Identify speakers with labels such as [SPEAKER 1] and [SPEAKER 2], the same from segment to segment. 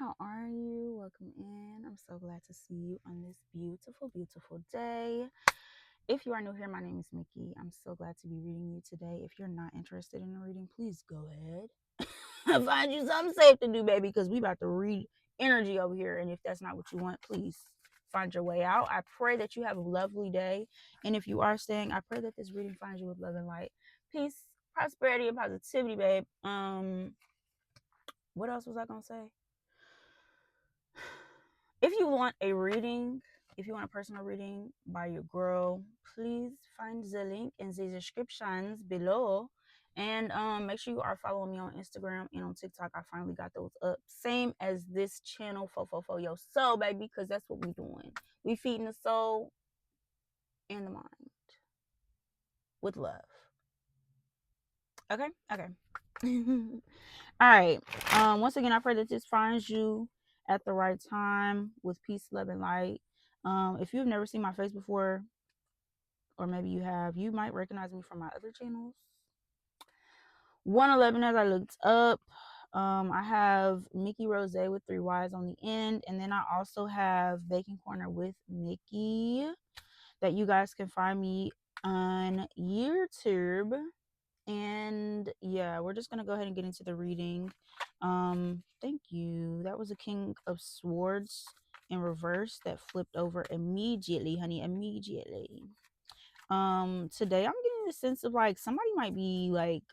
[SPEAKER 1] How are you? Welcome in. I'm so glad to see you on this beautiful, beautiful day. If you are new here, my name is Mickey. I'm so glad to be reading you today. If you're not interested in a reading, please go ahead. Find you something safe to do, baby, because we about to read energy over here. And if that's not what you want, please find your way out. I pray that you have a lovely day. And if you are staying, I pray that this reading finds you with love and light, peace, prosperity, and positivity, babe. What else was I gonna say? If you want a reading, if you want a personal reading by your girl, please find the link in the descriptions below. And make sure you are following me on Instagram and on TikTok. I finally got those up. Same as this channel, fo your soul, baby, because that's what we doing. We feeding the soul and the mind with love. Okay? Okay. All right. Once again, I pray that this finds you at the right time with peace, love, and light. If you've never seen my face before, or maybe you have, you might recognize me from my other channels. 111 as I looked up. I have Mickey Rose with 3 Y's on the end, and then I also have Baking Corner with Mickey that you guys can find me on YouTube. And yeah, we're just gonna go ahead and get into the reading. Thank you. That was a King of Swords in reverse that flipped over immediately, honey, immediately. Today I'm getting the sense of like somebody might be like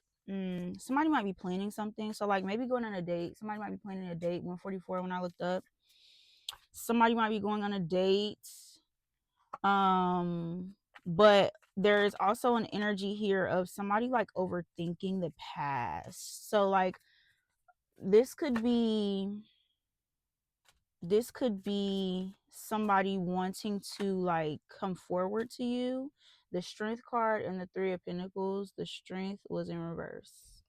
[SPEAKER 1] somebody might be planning something. So like maybe going on a date. Somebody might be planning a date. 144 when I looked up. Somebody might be going on a date. But there is also an energy here of somebody like overthinking the past. So like this could be somebody wanting to like come forward to you. The Strength card and the 3 of Pentacles, the Strength was in reverse.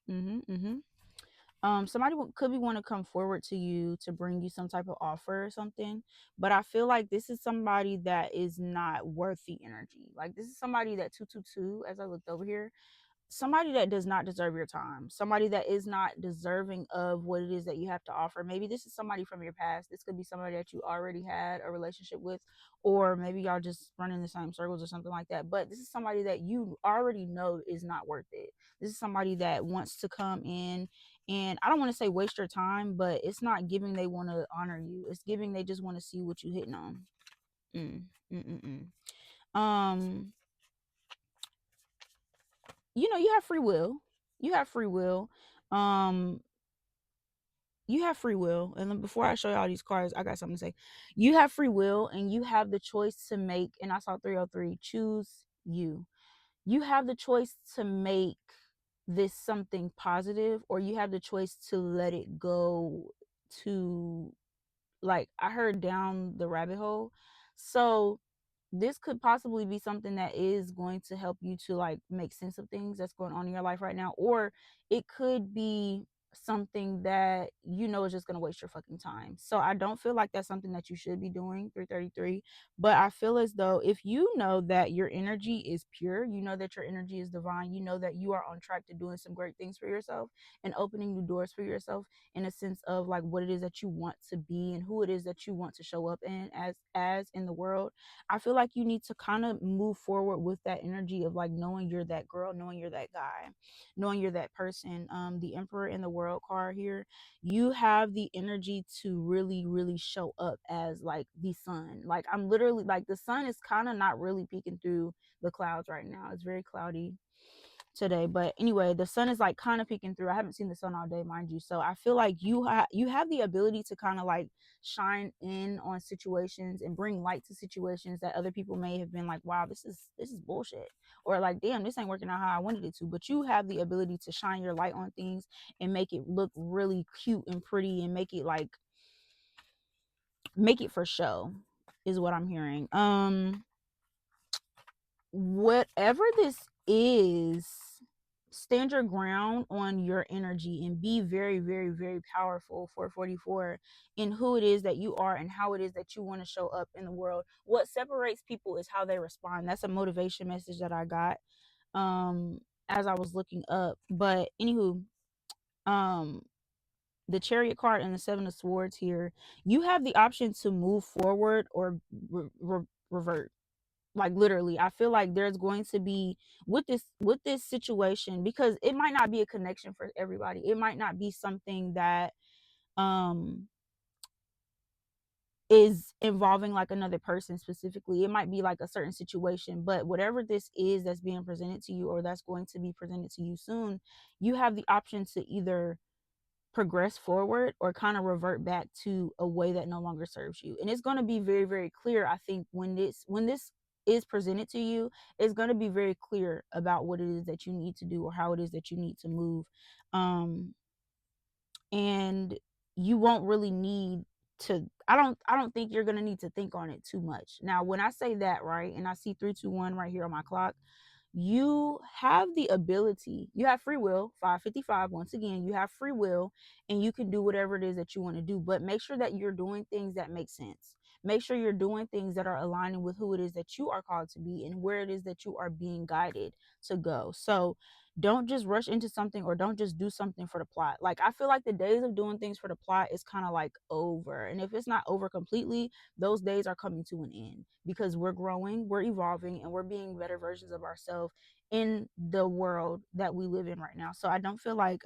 [SPEAKER 1] Somebody could be want to come forward to you to bring you some type of offer or something, but I feel like this is somebody that is not worth the energy. Like this is somebody that 222, as I looked over here, somebody that does not deserve your time, somebody that is not deserving of what it is that you have to offer. Maybe this is somebody from your past. This could be somebody that you already had a relationship with, or maybe y'all just run in the same circles or something like that. But this is somebody that you already know is not worth it. This is somebody that wants to come in, and I don't want to say waste your time, but it's not giving they want to honor you. It's giving they just want to see what you hitting on. mm, mm, mm, mm. You have free will. You have free will. Um, you have free will. And then before I show you all these cards, I got something to say. You have free will and you have the choice to make, and I saw 303, choose you. You have the choice to make this something positive, or you have the choice to let it go to, like, I heard down the rabbit hole. So this could possibly be something that is going to help you to like make sense of things that's going on in your life right now, or it could be something that is just going to waste your fucking time. So I don't feel like that's something that you should be doing. 333. But I feel as though if you know that your energy is pure, you know that your energy is divine, you know that you are on track to doing some great things for yourself and opening new doors for yourself, in a sense of like what it is that you want to be and who it is that you want to show up in as in the world. I feel like you need to kind of move forward with that energy of like knowing you're that girl, knowing you're that guy, knowing you're that person. The Emperor in the World card here, you have the energy to really, really show up as like the sun. Like I'm literally like the sun is kind of not really peeking through the clouds right now. It's very cloudy today, but anyway, the sun is like kind of peeking through. I haven't seen the sun all day, mind you, so I feel like you have the ability to kind of like shine in on situations and bring light to situations that other people may have been like, wow, this is bullshit, or like, damn, this ain't working out how I wanted it to. But you have the ability to shine your light on things and make it look really cute and pretty, and make it for show, is what I'm hearing. Whatever this is, stand your ground on your energy and be very, very, very powerful, 444, in who it is that you are and how it is that you want to show up in the world. What separates people is how they respond. That's a motivation message that I got as I was looking up. But anywho, um the Chariot card and the Seven of Swords here, you have the option to move forward or revert. Like literally, I feel like there's going to be with this situation, because it might not be a connection for everybody. It might not be something that um is involving like another person specifically. It might be like a certain situation, but whatever this is that's being presented to you or that's going to be presented to you soon, you have the option to either progress forward or kind of revert back to a way that no longer serves you. And it's going to be very, very clear, I think, when this is presented to you, it's going to be very clear about what it is that you need to do or how it is that you need to move. And you won't really need to, I don't think you're going to need to think on it too much. Now when I say that, right, and I see 321 right here on my clock, you have the ability, you have free will. 555, once again, you have free will, and you can do whatever it is that you want to do, but make sure that you're doing things that make sense. Make sure you're doing things that are aligning with who it is that you are called to be and where it is that you are being guided to go. So don't just rush into something, or don't just do something for the plot. Like, I feel like the days of doing things for the plot is kind of like over, and if it's not over completely, those days are coming to an end, because we're growing, we're evolving, and we're being better versions of ourselves in the world that we live in right now. So I don't feel like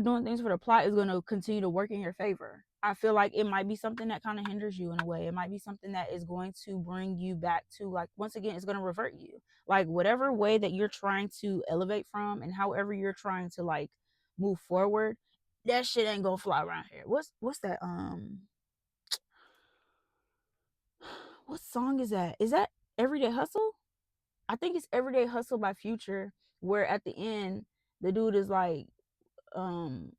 [SPEAKER 1] doing things for the plot is going to continue to work in your favor. I feel like it might be something that kind of hinders you in a way. It might be something that is going to bring you back to, like, once again, it's going to revert you. Like, whatever way that you're trying to elevate from, and however you're trying to like move forward, that shit ain't gonna fly around here. What's that? What song is that? Is that Everyday Hustle? I think it's Everyday Hustle by Future, where at the end the dude is like, um,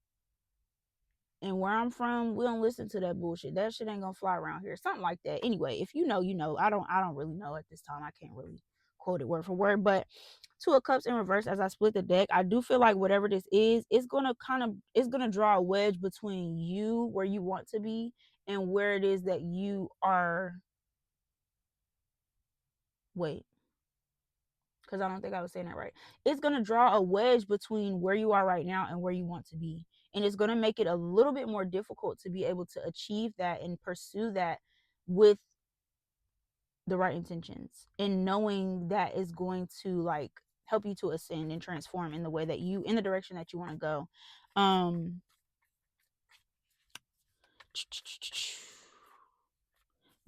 [SPEAKER 1] and where I'm from, we don't listen to that bullshit. That shit ain't gonna fly around here. Something like that. Anyway, if you know, you know. I don't really know at this time. I can't really quote it word for word. But Two of Cups in reverse, as I split the deck, I do feel like whatever this is, it's gonna draw a wedge between you, where you want to be, and where it is that you are. Wait, because I don't think I was saying that right. It's going to draw a wedge between where you are right now and where you want to be. And it's going to make it a little bit more difficult to be able to achieve that and pursue that with the right intentions, and knowing that is going to like help you to ascend and transform in the way that you, in the direction that you want to go.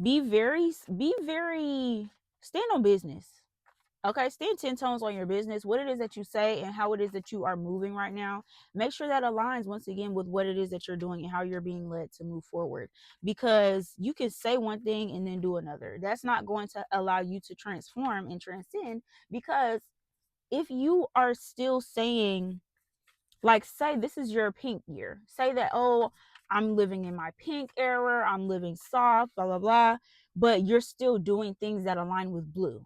[SPEAKER 1] Be very stand on business. Okay, stand 10 tones on your business, what it is that you say and how it is that you are moving right now. Make sure that aligns once again with what it is that you're doing and how you're being led to move forward. Because you can say one thing and then do another. That's not going to allow you to transform and transcend. Because if you are still saying, like, say this is your pink year, say that, oh, I'm living in my pink era, I'm living soft, blah, blah, blah, but you're still doing things that align with blue.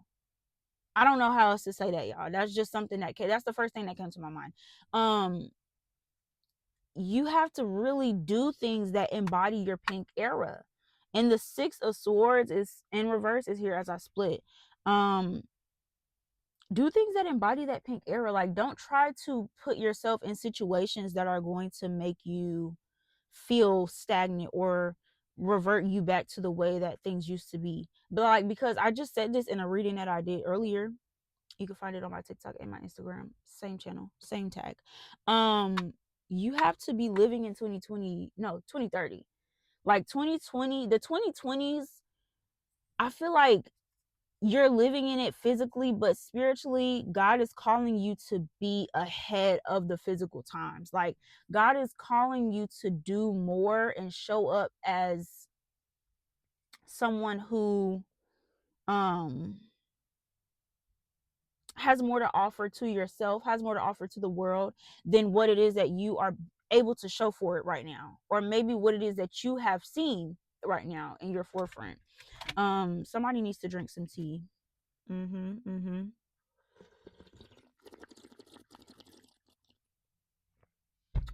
[SPEAKER 1] I don't know how else to say that, y'all. That's just something that's the first thing that came to my mind. You have to really do things that embody your pink era. And the Six of Swords is in reverse, is here as I split. Do things that embody that pink era. Like, don't try to put yourself in situations that are going to make you feel stagnant or revert you back to the way that things used to be. But like, because I just said this in a reading that I did earlier, you can find it on my TikTok and my Instagram, same channel, same tag. You have to be living in 2020, no, 2030. Like 2020, the 2020s, I feel like you're living in it physically, but spiritually, God is calling you to be ahead of the physical times. Like, God is calling you to do more and show up as someone who has more to offer to yourself, has more to offer to the world than what it is that you are able to show for it right now, or maybe what it is that you have seen right now in your forefront. Somebody needs to drink some tea.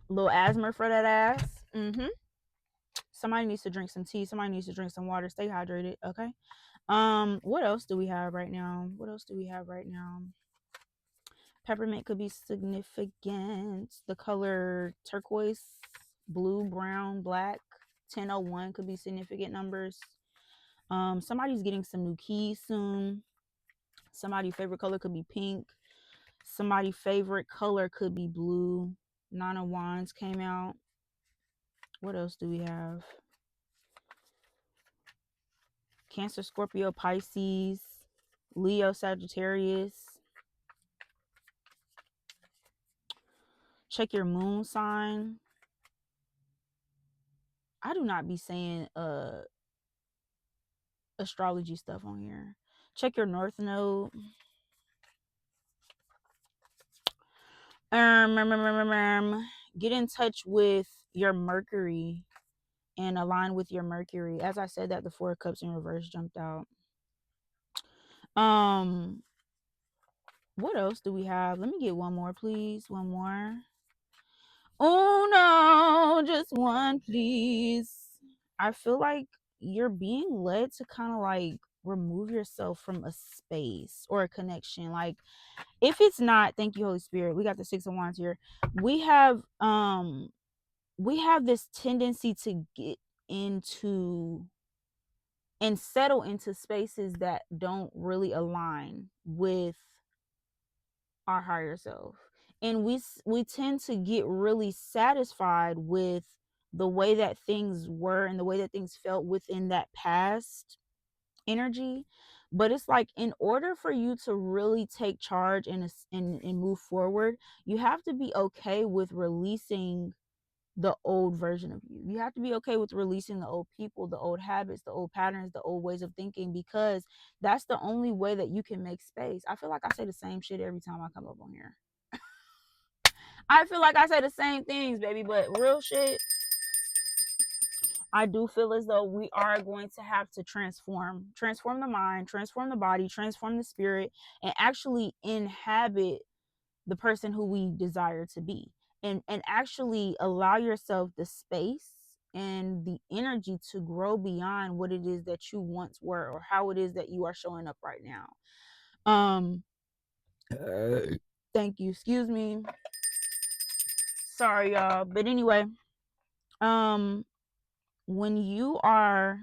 [SPEAKER 1] Little asthma for that ass. Somebody needs to drink some tea. Somebody needs to drink some water. Stay hydrated. Okay. What else do we have right now? Peppermint could be significant. The color turquoise, blue, brown, black. 1001 could be significant numbers. Somebody's getting some new keys soon. Somebody's favorite color could be pink. Somebody's favorite color could be blue. Nine of Wands came out. What else do we have? Cancer, Scorpio, Pisces, Leo, Sagittarius. Check your moon sign. I do not be saying astrology stuff on here. Check your north node. Get in touch with your Mercury and align with your Mercury. As I said that, the Four of Cups in reverse jumped out. What else do we have? Let me get one more, please. One more. Oh no, just one, please. I feel like you're being led to kind of like remove yourself from a space or a connection. Like, if it's not, thank you, Holy Spirit. We got the Six of Wands here. We have this tendency to get into and settle into spaces that don't really align with our higher self, and we tend to get really satisfied with the way that things were and the way that things felt within that past energy. But it's like, in order for you to really take charge and move forward, you have to be okay with releasing the old version of you. You have to be okay with releasing the old people, the old habits, the old patterns, the old ways of thinking, because that's the only way that you can make space. I feel like I say the same shit every time I come up on here. I feel like I say the same things, baby, but real shit, I do feel as though we are going to have to transform the mind, transform the body, transform the spirit, and actually inhabit the person who we desire to be, and actually allow yourself the space and the energy to grow beyond what it is that you once were, or how it is that you are showing up right now. Thank you, excuse me, sorry y'all, but anyway, when you are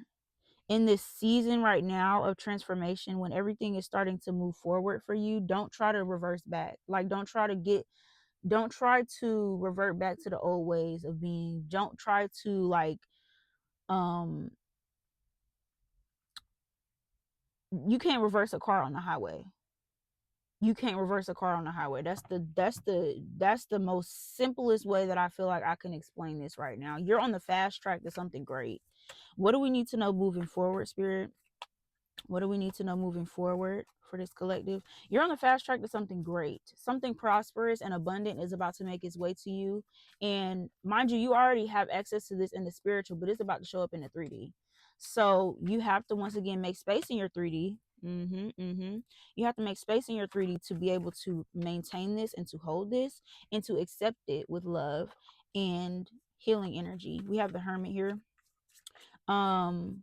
[SPEAKER 1] in this season right now of transformation, when everything is starting to move forward for you, don't try to reverse back. Like, don't try to revert back to the old ways of being. Don't try to like you can't reverse a car on the highway. You can't reverse a car on the highway. That's the most simplest way that I feel like I can explain this right now. You're on the fast track to something great. What do we need to know moving forward, Spirit? What do we need to know moving forward for this collective? You're on the fast track to something great. Something prosperous and abundant is about to make its way to you. And mind you, you already have access to this in the spiritual, but it's about to show up in the 3D. So you have to once again make space in your 3D. You have to make space in your 3D to be able to maintain this and to hold this and to accept it with love and healing energy. We have the Hermit here. And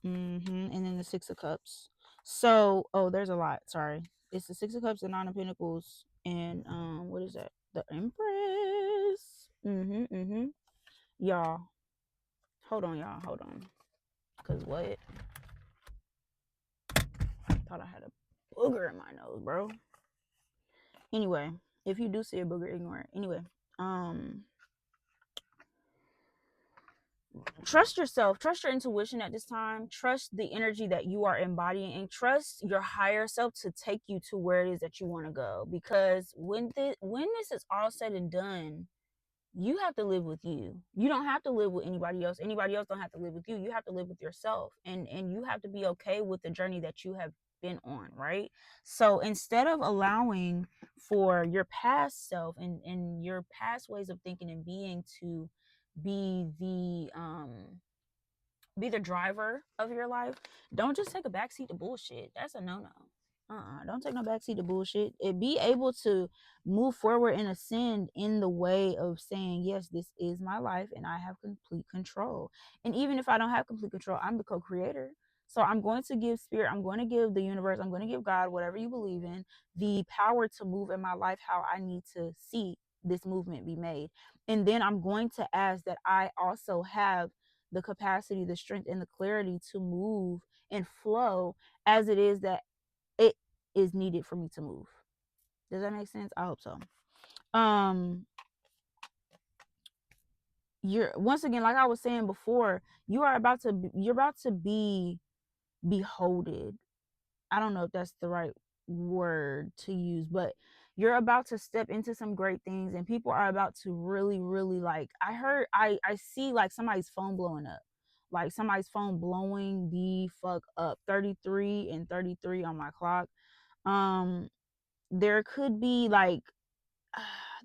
[SPEAKER 1] then the Six of Cups. So, oh, there's a lot. Sorry. It's the Six of Cups, the Nine of Pentacles, and what is that? The Empress. Y'all. Hold on, y'all. Hold on. Cause what? Thought I had a booger in my nose, bro. Anyway, if you do see a booger, ignore it. Anyway, trust yourself, trust your intuition at this time, trust the energy that you are embodying, and trust your higher self to take you to where it is that you want to go. Because when this is all said and done, you have to live with you. You don't have to live with anybody else. Anybody else don't have to live with you. You have to live with yourself, and you have to be okay with the journey that you have been on, right? So instead of allowing for your past self and your past ways of thinking and being to be the driver of your life, don't just take a backseat to bullshit. That's a no-no. Don't take no backseat to bullshit. It be able to move forward and ascend in the way of saying, yes, this is my life and I have complete control. And even if I don't have complete control, I'm the co-creator. So I'm going to give spirit, I'm going to give the universe, I'm going to give God, whatever you believe in, the power to move in my life how I need to see this movement be made. And then I'm going to ask that I also have the capacity, the strength, and the clarity to move and flow as it is that it is needed for me to move. Does that make sense? I hope so. Um, you're, once again, like I was saying before, you're about to be beholded. I don't know if that's the right word to use, but you're about to step into some great things, and people are about to really, really, like, I see like somebody's phone blowing up. Like somebody's phone blowing the fuck up. 33 and 33 on my clock. Um, there could be like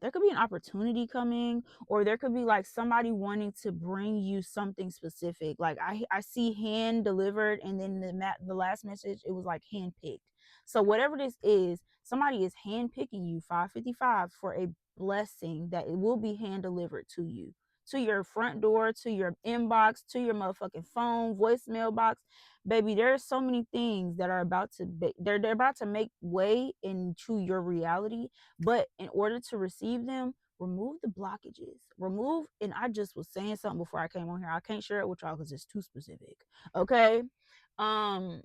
[SPEAKER 1] there could be an opportunity coming, or there could be like somebody wanting to bring you something specific. Like I see hand delivered, and then the last message, it was like hand picked. So whatever this is, somebody is hand picking you 555 for a blessing that it will be hand delivered to you, to your front door, to your inbox, to your motherfucking phone voicemail box. Baby, there are so many things that are about to be, they're about to make way into your reality. But in order to receive them, remove the blockages. Remove, and I just was saying something before I came on here. I can't share it with y'all because it's too specific. Okay. Um,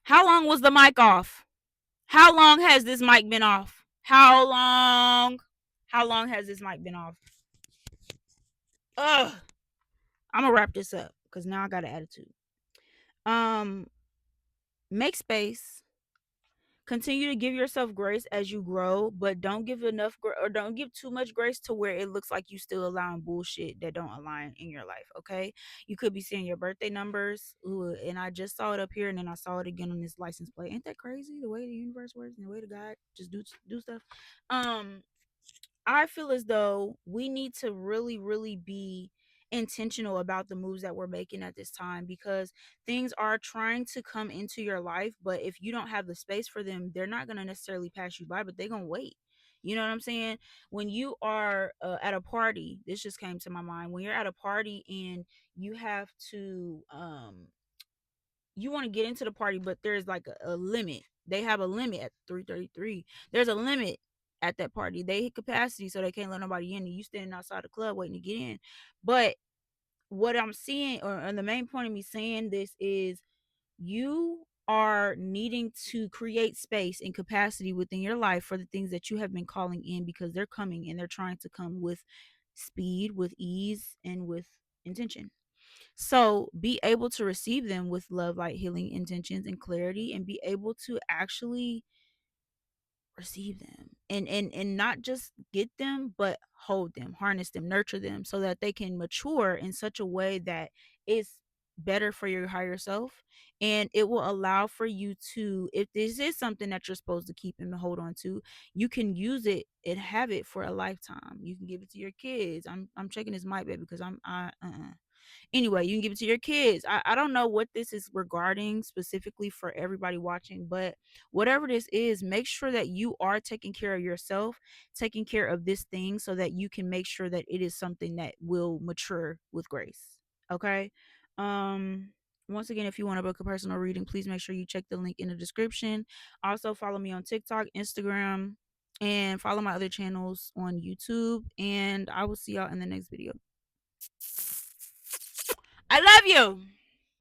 [SPEAKER 1] how long was the mic off? How long has this mic been off? How long? How long has this mic been off? Ugh. I'm gonna wrap this up because now I got an attitude. Um, make space. Continue to give yourself grace as you grow, but don't give enough or don't give too much grace to where it looks like you still allowing bullshit that don't align in your life. Okay, you could be seeing your birthday numbers. Ooh, and I just saw it up here, and then I saw it again on this license plate. Ain't that crazy? The way the universe works and the way the God just do stuff. Um, I feel as though we need to really, really be intentional about the moves that we're making at this time, because things are trying to come into your life, but if you don't have the space for them, they're not going to necessarily pass you by, but they're going to wait. You know what I'm saying? When you are at a party, this just came to my mind. When you're at a party and you have to you want to get into the party, but there's like a limit. They have a limit at 3:33. There's a limit at that party. They hit capacity, so they can't let nobody in. And you standing outside the club waiting to get in. But what I'm seeing, or and the main point of me saying this is, you are needing to create space and capacity within your life for the things that you have been calling in, because they're coming and they're trying to come with speed, with ease, and with intention. So be able to receive them with love, light, healing intentions, and clarity, and be able to actually receive them, and not just get them, but hold them, harness them, nurture them, so that they can mature in such a way that is better for your higher self. And it will allow for you to, if this is something that you're supposed to keep and hold on to, you can use it and have it for a lifetime. You can give it to your kids. I'm checking this mic, baby, because anyway, you can give it to your kids. I don't know what this is regarding specifically for everybody watching, but whatever this is, make sure that you are taking care of yourself, taking care of this thing, so that you can make sure that it is something that will mature with grace. Okay. um Once again, if you want to book a personal reading, please make sure you check the link in the description. Also follow me on TikTok, Instagram, and follow my other channels on YouTube, and I will see y'all in the next video. I love you.